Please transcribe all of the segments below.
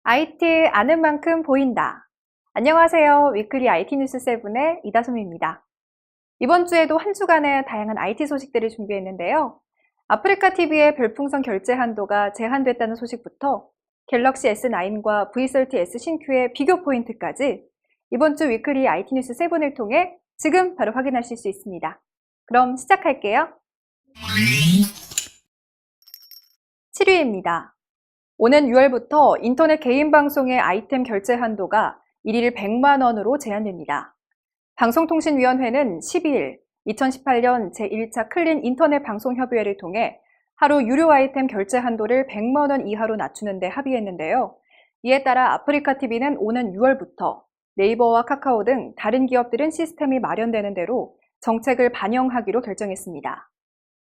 IT 아는 만큼 보인다. 안녕하세요. 위클리 IT 뉴스 7의 이다솜입니다. 이번 주에도 한 주간의 다양한 IT 소식들을 준비했는데요. 아프리카 TV의 별풍선 결제 한도가 제한됐다는 소식부터 갤럭시 S9과 V30S 신규의 비교 포인트까지 이번 주 위클리 IT 뉴스 7을 통해 지금 바로 확인하실 수 있습니다. 그럼 시작할게요. 7위입니다. 오는 6월부터 인터넷 개인 방송의 아이템 결제 한도가 1일 100만 원으로 제한됩니다. 방송통신위원회는 12일 2018년 제1차 클린 인터넷 방송협의회를 통해 하루 유료 아이템 결제 한도를 100만 원 이하로 낮추는 데 합의했는데요. 이에 따라 아프리카 TV는 오는 6월부터 네이버와 카카오 등 다른 기업들은 시스템이 마련되는 대로 정책을 반영하기로 결정했습니다.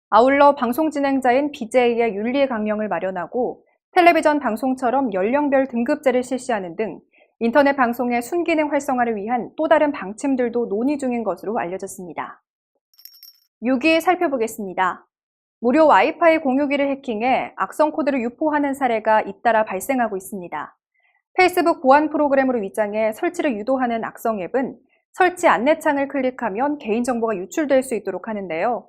아울러 방송 진행자인 BJ의 윤리 강령을 마련하고 텔레비전 방송처럼 연령별 등급제를 실시하는 등 인터넷 방송의 순기능 활성화를 위한 또 다른 방침들도 논의 중인 것으로 알려졌습니다. 6위 살펴보겠습니다. 무료 와이파이 공유기를 해킹해 악성 코드를 유포하는 사례가 잇따라 발생하고 있습니다. 페이스북 보안 프로그램으로 위장해 설치를 유도하는 악성 앱은 설치 안내창을 클릭하면 개인정보가 유출될 수 있도록 하는데요.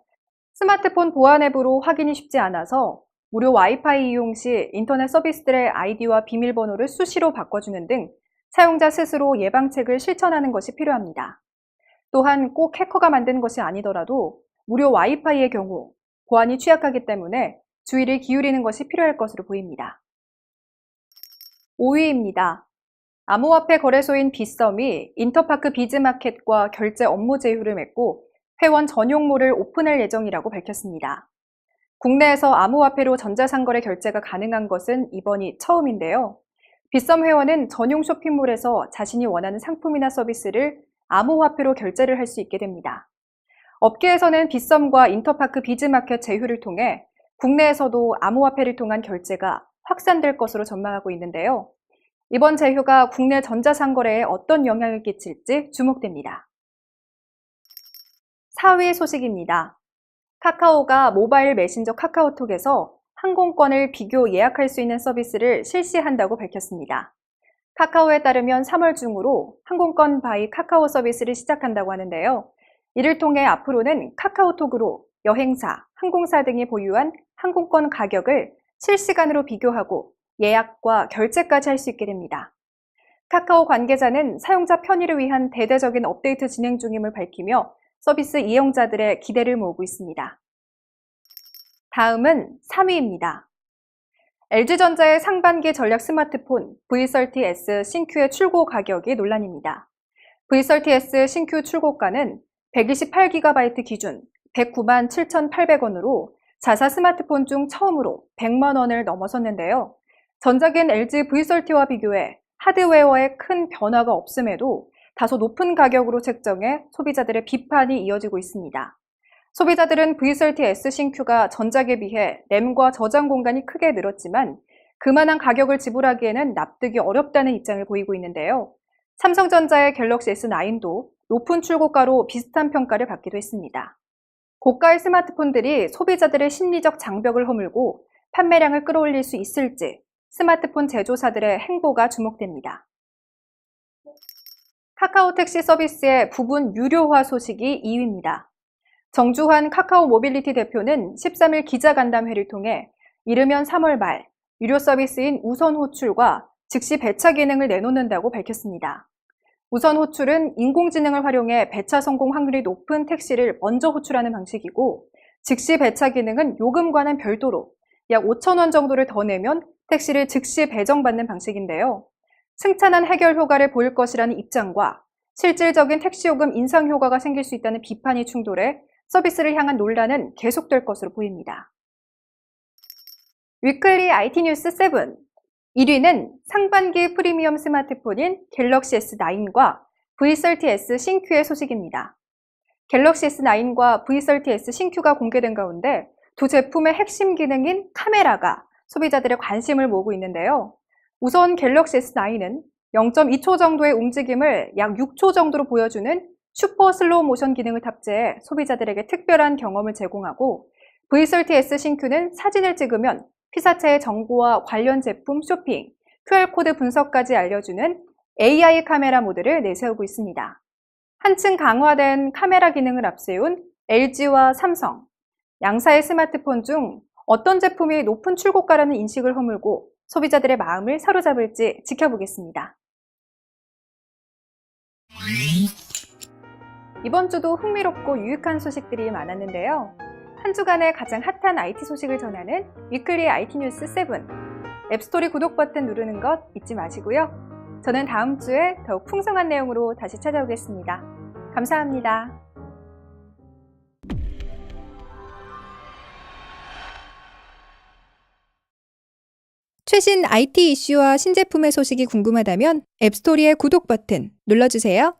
스마트폰 보안 앱으로 확인이 쉽지 않아서 무료 와이파이 이용 시 인터넷 서비스들의 아이디와 비밀번호를 수시로 바꿔주는 등 사용자 스스로 예방책을 실천하는 것이 필요합니다. 또한 꼭 해커가 만든 것이 아니더라도 무료 와이파이의 경우 보안이 취약하기 때문에 주의를 기울이는 것이 필요할 것으로 보입니다. 5위입니다. 암호화폐 거래소인 빗썸이 인터파크 비즈마켓과 결제 업무 제휴를 맺고 회원 전용몰을 오픈할 예정이라고 밝혔습니다. 국내에서 암호화폐로 전자상거래 결제가 가능한 것은 이번이 처음인데요. 빗썸 회원은 전용 쇼핑몰에서 자신이 원하는 상품이나 서비스를 암호화폐로 결제를 할 수 있게 됩니다. 업계에서는 빗썸과 인터파크 비즈마켓 제휴를 통해 국내에서도 암호화폐를 통한 결제가 확산될 것으로 전망하고 있는데요. 이번 제휴가 국내 전자상거래에 어떤 영향을 끼칠지 주목됩니다. 4위 소식입니다. 카카오가 모바일 메신저 카카오톡에서 항공권을 비교 예약할 수 있는 서비스를 실시한다고 밝혔습니다. 카카오에 따르면 3월 중으로 항공권 바이 카카오 서비스를 시작한다고 하는데요. 이를 통해 앞으로는 카카오톡으로 여행사, 항공사 등이 보유한 항공권 가격을 실시간으로 비교하고 예약과 결제까지 할 수 있게 됩니다. 카카오 관계자는 사용자 편의를 위한 대대적인 업데이트 진행 중임을 밝히며 서비스 이용자들의 기대를 모으고 있습니다. 다음은 3위입니다. LG전자의 상반기 전략 스마트폰 V30S 신규의 출고 가격이 논란입니다. V30S 신규 출고가는 128GB 기준 109만 7,800원으로 자사 스마트폰 중 처음으로 100만 원을 넘어섰는데요. 전작인 LG V30와 비교해 하드웨어에 큰 변화가 없음에도 다소 높은 가격으로 책정해 소비자들의 비판이 이어지고 있습니다. 소비자들은 V30S 신규가 전작에 비해 램과 저장 공간이 크게 늘었지만 그만한 가격을 지불하기에는 납득이 어렵다는 입장을 보이고 있는데요. 삼성전자의 갤럭시 S9도 높은 출고가로 비슷한 평가를 받기도 했습니다. 고가의 스마트폰들이 소비자들의 심리적 장벽을 허물고 판매량을 끌어올릴 수 있을지 스마트폰 제조사들의 행보가 주목됩니다. 카카오 택시 서비스의 부분 유료화 소식이 2위입니다. 정주환 카카오 모빌리티 대표는 13일 기자간담회를 통해 이르면 3월 말 유료 서비스인 우선 호출과 즉시 배차 기능을 내놓는다고 밝혔습니다. 우선 호출은 인공지능을 활용해 배차 성공 확률이 높은 택시를 먼저 호출하는 방식이고 즉시 배차 기능은 요금과는 별도로 약 5,000원 정도를 더 내면 택시를 즉시 배정받는 방식인데요. 승찬한 해결 효과를 보일 것이라는 입장과 실질적인 택시 요금 인상 효과가 생길 수 있다는 비판이 충돌해 서비스를 향한 논란은 계속될 것으로 보입니다. 위클리 IT 뉴스 7 1위는 상반기 프리미엄 스마트폰인 갤럭시 S9과 V30S 신규의 소식입니다. 갤럭시 S9과 V30S 신규가 공개된 가운데 두 제품의 핵심 기능인 카메라가 소비자들의 관심을 모으고 있는데요. 우선 갤럭시 S9은 0.2초 정도의 움직임을 약 6초 정도로 보여주는 슈퍼 슬로우 모션 기능을 탑재해 소비자들에게 특별한 경험을 제공하고 V30S 신규는 사진을 찍으면 피사체의 정보와 관련 제품 쇼핑, QR코드 분석까지 알려주는 AI 카메라 모드를 내세우고 있습니다. 한층 강화된 카메라 기능을 앞세운 LG와 삼성, 양사의 스마트폰 중 어떤 제품이 높은 출고가라는 인식을 허물고 소비자들의 마음을 사로잡을지 지켜보겠습니다. 이번 주도 흥미롭고 유익한 소식들이 많았는데요. 한 주간의 가장 핫한 IT 소식을 전하는 위클리 IT 뉴스 7. 앱스토리 구독 버튼 누르는 것 잊지 마시고요. 저는 다음 주에 더욱 풍성한 내용으로 다시 찾아오겠습니다. 감사합니다. 최신 IT 이슈와 신제품의 소식이 궁금하다면 앱스토리의 구독 버튼 눌러주세요.